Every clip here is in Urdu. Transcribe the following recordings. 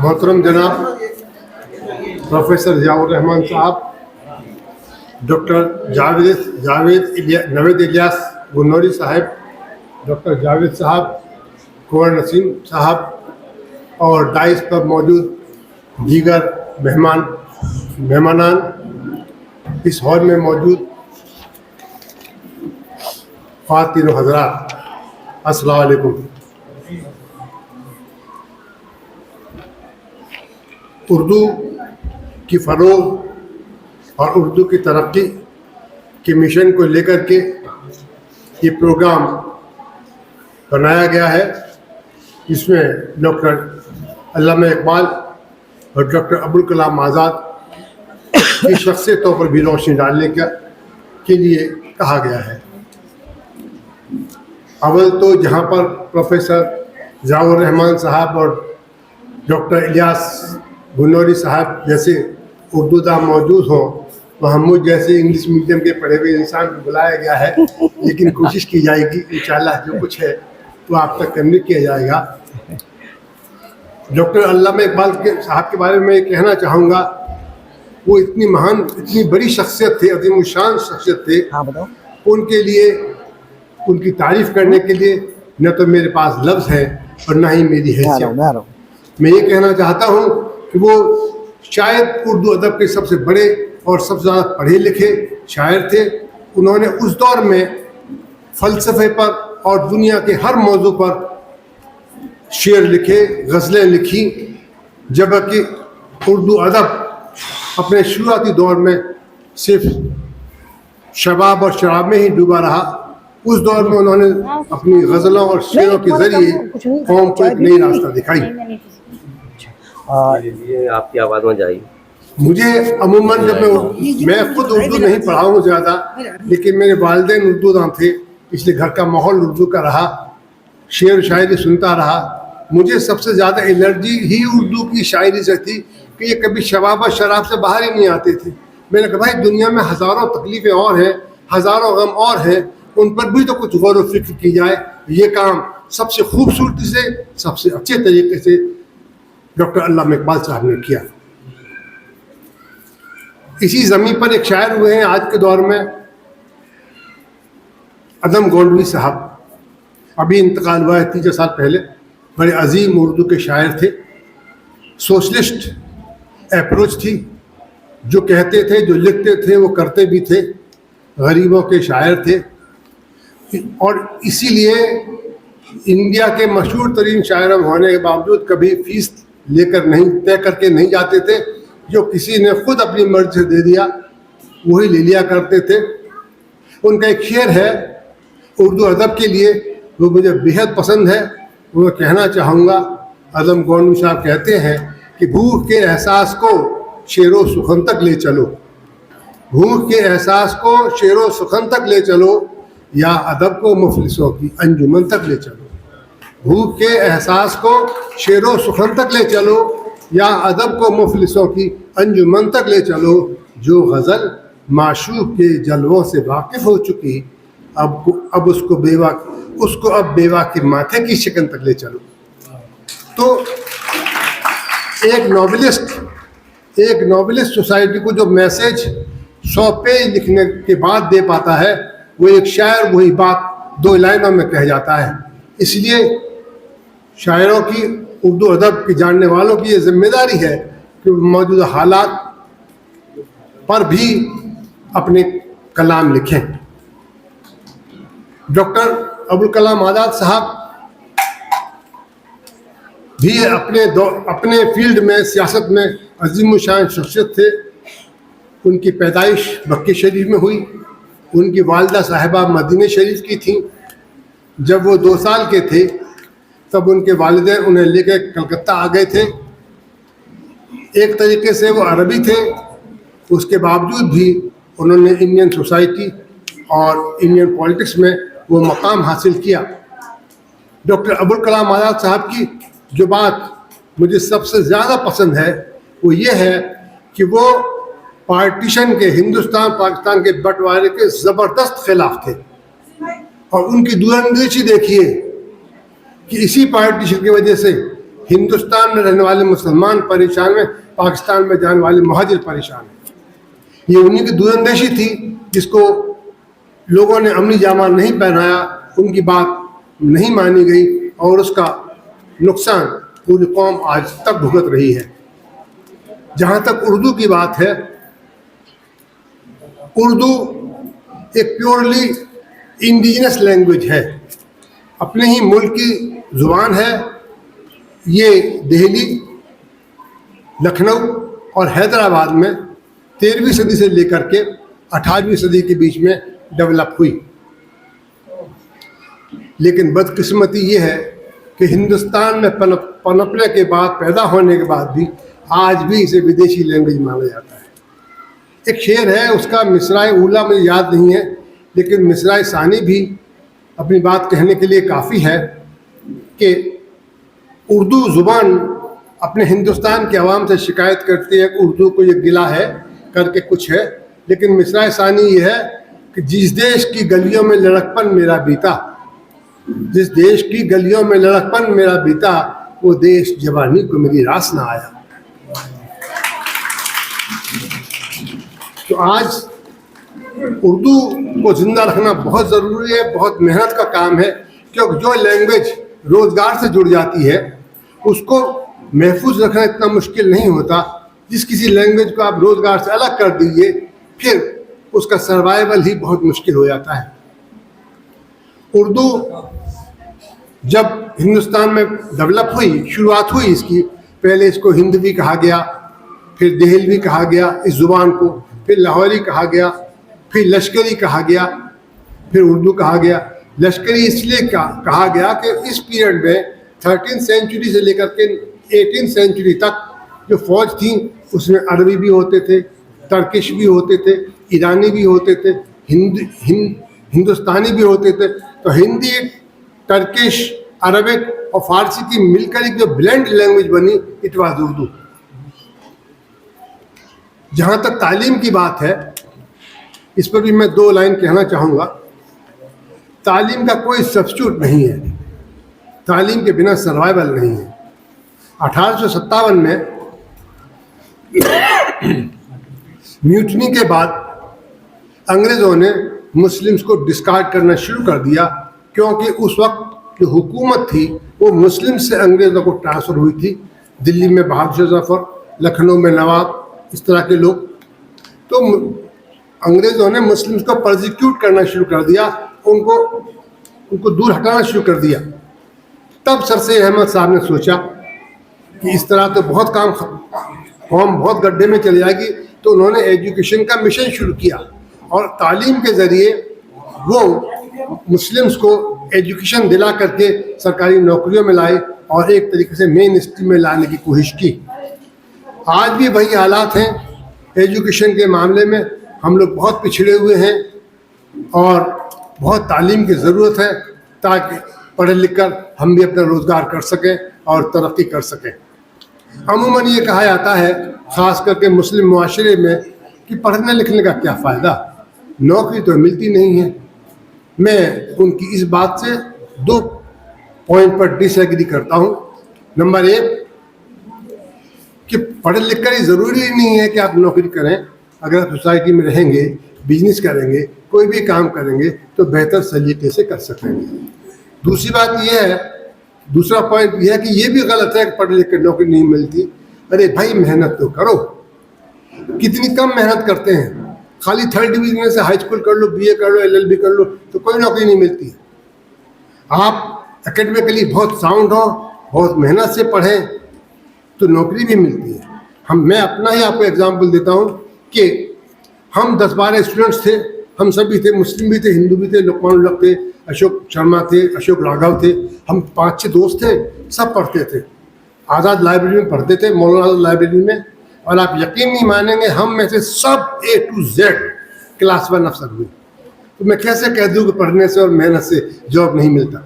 محترم جناب پروفیسر ضیاء الرحمان صاحب, ڈاکٹر نوید الیاس گنوری صاحب, ڈاکٹر جاوید صاحب, کنور نسیم صاحب اور ڈائس پر موجود دیگر مہمانان, اس ہال میں موجود خواتین و حضرات, السلام علیکم. اردو کی فروغ اور اردو کی ترقی کے مشن کو لے کر کے یہ پروگرام بنایا گیا ہے, جس میں ڈاکٹر علامہ اقبال اور ڈاکٹر ابوالکلام آزاد کی شخصیتوں پر بھی روشنی ڈالنے کے لیے کہا گیا ہے. اول تو جہاں پر پروفیسر ضیاء الرحمان صاحب اور ڈاکٹر الیاس گنوری صاحب جیسے اردو داں موجود ہوں, وہاں مجھ جیسے انگلش میڈیم کے پڑھے ہوئے انسان کو بلایا گیا ہے, لیکن کوشش کی جائے گی انشاءاللہ جو کچھ ہے تو آپ تک کنوے کیا جائے گا. ڈاکٹر علامہ اقبال صاحب کے بارے میں میں کہنا چاہوں گا, وہ اتنی مہان, اتنی بڑی شخصیت تھے, عظیم الشان شخصیت تھے. ان کے لیے, ان کی تعریف کرنے کے لیے نہ تو میرے پاس لفظ ہے اور نہ ہی میری حیثیت. میں یہ کہنا چاہتا ہوں کہ وہ شاید اردو ادب کے سب سے بڑے اور سب سے زیادہ پڑھے لکھے شاعر تھے. انہوں نے اس دور میں فلسفے پر اور دنیا کے ہر موضوع پر شعر لکھے, غزلیں لکھی, جبکہ اردو ادب اپنے شروعاتی دور میں صرف شباب اور شراب میں ہی ڈوبا رہا. اس دور میں انہوں نے اپنی غزلوں اور شعروں کے ذریعے قوم کو ایک نئی راستہ دکھائی. آپ کی آواز میں جائیے. مجھے عموماً جب میں خود اردو نہیں پڑھا ہوں زیادہ, لیکن میرے والدین اردو داں تھے, اس لیے گھر کا ماحول اردو کا رہا, شعر و شاعری سنتا رہا. مجھے سب سے زیادہ الرجی ہی اردو کی شاعری سے تھی کہ یہ کبھی شباب و شراب سے باہر ہی نہیں آتے تھے. میں نے کہا بھائی دنیا میں ہزاروں تکلیفیں اور ہیں, ہزاروں غم اور ہیں, ان پر بھی تو کچھ غور و فکر کی جائے. یہ کام سب سے خوبصورتی سے, سب سے اچھے طریقے سے ڈاکٹر علامہ اقبال صاحب نے کیا. اسی زمین پر ایک شاعر ہوئے ہیں آج کے دور میں, عدم گونڈوی صاحب, ابھی انتقال ہوا ہے 3 سال پہلے. بڑے عظیم اردو کے شاعر تھے. سوشلسٹ اپروچ تھی, جو کہتے تھے, جو لکھتے تھے, وہ کرتے بھی تھے. غریبوں کے شاعر تھے, اور اسی لیے انڈیا کے مشہور ترین شاعر ہونے کے باوجود کبھی فیس لے کر نہیں, طے کر کے نہیں جاتے تھے. جو کسی نے خود اپنی مرضی سے دے دیا وہی لے لیا کرتے تھے. ان کا ایک شعر ہے اردو ادب کے لیے, وہ مجھے بےحد پسند ہے. وہ کہنا چاہوں گا, عدم گونڈو صاحب کہتے ہیں کہ بھوک کے احساس کو شعر و سخن تک لے چلو, بھوک کے احساس کو شعر و سخن تک لے چلو, یا ادب کو مفلسوں کی انجمن تک لے چلو. بھوک کے احساس کو شعر و سخن تک لے چلو, یا ادب کو مفلسوں کی انجمن تک لے چلو. جو غزل معشوق کے جلووں سے واقف ہو چکی, اب اس کو اب بیوہ کے ماتھے کی شکن تک لے چلو. تو ایک نوبلسٹ سوسائٹی کو جو میسج 100 پیج لکھنے کے بعد دے پاتا ہے, وہ ایک شاعر وہی بات 2 لائنوں میں کہہ جاتا ہے. اس لیے شاعروں کی, اردو ادب کے جاننے والوں کی یہ ذمہ داری ہے کہ موجودہ حالات پر بھی اپنے کلام لکھیں. ڈاکٹر ابوالکلام آزاد صاحب بھی اپنے فیلڈ میں, سیاست میں عظیم الشان شخصیت تھے. ان کی پیدائش مکہ شریف میں ہوئی. ان کی والدہ صاحبہ مدینہ شریف کی تھیں. جب وہ 2 سال کے تھے تب ان کے والدین انہیں لے کے کلکتہ آ گئے تھے. ایک طریقے سے وہ عربی تھے, اس کے باوجود بھی انہوں نے انڈین سوسائٹی اور انڈین پولیٹکس میں وہ مقام حاصل کیا. ڈاکٹر ابوالکلام آزاد صاحب کی جو بات مجھے سب سے زیادہ پسند ہے وہ یہ ہے کہ وہ پارٹیشن کے, ہندوستان پاکستان کے بٹوارے کے زبردست خلاف تھے. اور ان کی دور اندیشی دیکھیے کہ اسی پارٹیشن کی وجہ سے ہندوستان میں رہنے والے مسلمان پریشان ہیں, پاکستان میں جانے والے مہاجر پریشان ہیں. یہ انہیں کی دور اندیشی تھی جس کو لوگوں نے عملی جامہ نہیں پہنایا, ان کی بات نہیں مانی گئی, اور اس کا نقصان پوری قوم آج تک بھگت رہی ہے. جہاں تک اردو کی بات ہے, اردو ایک پیورلی انڈیجنس لینگویج ہے, اپنے ہی ملک کی زبان ہے. یہ دہلی, لکھنؤ اور حیدرآباد میں 13ویں صدی سے لے کر کے 18ویں صدی کے بیچ میں ڈیولپ ہوئی. لیکن بدقسمتی یہ ہے کہ ہندوستان میں پنپنے کے بعد, پیدا ہونے کے بعد بھی آج بھی اسے ودیشی لینگویج مانا جاتا ہے. ایک شعر ہے, اس کا مصرعِ اولیٰ مجھے یاد نہیں ہے, لیکن مصرعِ ثانی بھی اپنی بات کہنے کے لیے کافی ہے کہ اردو زبان اپنے ہندوستان کے عوام سے شکایت کرتی ہے کہ اردو کو یہ گلا ہے کر کے کچھ ہے, لیکن مصرعِ ثانی یہ ہے کہ جس دیش کی گلیوں میں لڑکپن میرا بیتا, جس دیش کی گلیوں میں لڑکپن میرا بیتا, وہ دیش جوانی کو میری راس نہ آیا. تو آج اردو کو زندہ رکھنا بہت ضروری ہے, بہت محنت کا کام ہے, کیونکہ جو لینگویج روزگار سے جڑ جاتی ہے اس کو محفوظ رکھنا اتنا مشکل نہیں ہوتا. جس کسی لینگویج کو آپ روزگار سے الگ کر دیجیے, پھر اس کا سروائیول ہی بہت مشکل ہو جاتا ہے. اردو جب ہندوستان میں ڈیولپ ہوئی, شروعات ہوئی اس کی, پہلے اس کو ہندوی کہا گیا, پھر دہلوی کہا گیا اس زبان کو, پھر لاہوری کہا گیا, پھر لشکری کہا گیا, پھر اردو کہا گیا. لشکری اس لیے کہا گیا کہ اس پیریڈ میں 13 سینچری سے لے کر کے 18 سینچری تک جو فوج تھیں اس میں عربی بھی ہوتے تھے, ترکش بھی ہوتے تھے, ایرانی بھی ہوتے تھے, ہندوستانی بھی ہوتے تھے. تو ہندی, ٹرکش, عربک اور فارسی کی مل کر ایک جو بلینڈ لینگویج بنی, اٹ واز اردو. جہاں تک تعلیم کی بات ہے, اس پر بھی میں 2 لائن کہنا چاہوں گا. تعلیم کا کوئی سبسٹیوٹ نہیں ہے, تعلیم کے بنا سروائیول نہیں ہے. 1857 میں میوٹنی کے بعد انگریزوں نے مسلمس کو ڈسکارڈ کرنا شروع کر دیا, کیونکہ اس وقت جو حکومت تھی وہ مسلم سے انگریزوں کو ٹرانسفر ہوئی تھی. دلی میں بہادر شاہ ظفر, لکھنؤ میں نواب, اس طرح کے لوگ. تو انگریزوں نے مسلمس کو پرزیکیوٹ کرنا شروع کر دیا, ان کو دور ہٹانا شروع کر دیا. تب سر سید احمد صاحب نے سوچا کہ اس طرح تو بہت کام, قوم بہت گڈھے میں چلی جائے گی. تو انہوں نے ایجوکیشن کا مشن شروع کیا, اور تعلیم کے ذریعے وہ مسلمس کو ایجوکیشن دلا کر کے سرکاری نوکریوں میں لائے, اور ایک طریقے سے مین اسٹریم میں لانے کی کوشش کی. آج بھی وہی حالات ہیں. ایجوکیشن کے معاملے میں ہم لوگ بہت پچھڑے ہوئے ہیں, اور بہت تعلیم کی ضرورت ہے تاکہ پڑھ لکھ کر ہم بھی اپنا روزگار کر سکیں اور ترقی کر سکیں. عموماً یہ کہا جاتا ہے, خاص کر کے مسلم معاشرے میں, کہ پڑھنے لکھنے کا کیا فائدہ, نوکری تو ملتی نہیں ہے. میں ان کی اس بات سے 2 پوائنٹ پر ڈس ایگری کرتا ہوں. نمبر 1 کہ پڑھ لکھ کر یہ ضروری نہیں ہے کہ آپ نوکری کریں. اگر آپ سوسائٹی میں رہیں گے, بزنس کریں گے, کوئی بھی کام کریں گے تو بہتر سلیقے سے کر سکیں گے. دوسری بات یہ ہے, دوسرا پوائنٹ یہ ہے کہ یہ بھی غلط ہے کہ پڑھ لکھ کر نوکری نہیں ملتی. ارے بھائی محنت تو کرو. کتنی کم محنت کرتے ہیں, خالی 3rd ڈویژن سے ہائی اسکول کر لو, BA کر لو, LLB کر لو, تو کوئی نوکری نہیں ملتی. آپ اکیڈمیکلی بہت ساؤنڈ ہو, بہت محنت سے پڑھیں تو نوکری بھی ملتی ہے. میں اپنا ہی آپ کو ایگزامپل دیتا ہوں کہ ہم 10-12 اسٹوڈنٹس تھے. ہم سبھی تھے, مسلم بھی تھے, ہندو بھی تھے, لقمان الحق تھے, اشوک شرما تھے, اشوک راگھو تھے. ہم 5-6 دوست تھے, سب پڑھتے تھے. آزاد لائبریری میں پڑھتے تھے, مولانا آزاد لائبریری میں. اور آپ یقین نہیں مانیں گے, ہم میں سے سب A to Z کلاس 1 افسر ہوئے. تو میں کیسے کہہ دوں کہ پڑھنے سے اور محنت سے جاب نہیں ملتا.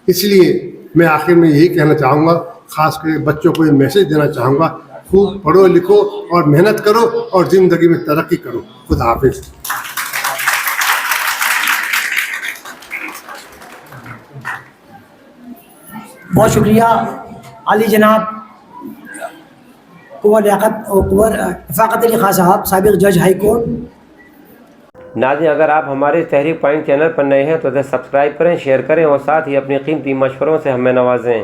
اس لیے میں آخر میں یہی کہنا چاہوں گا, خاص کر بچوں کو یہ میسج دینا چاہوں گا, خوب پڑھو لکھو اور محنت کرو اور زندگی میں ترقی کرو. خدا حافظ. بہت شکریہ علی جناب کنور رفاقت علی خان صاحب، سابق جج ہائی کورٹ۔ ناظرین، اگر آپ ہمارے تحریک پوائنٹ چینل پر نئے ہیں تو اسے سبسکرائب کریں، شیئر کریں اور ساتھ ہی اپنی قیمتی مشوروں سے ہمیں نوازیں۔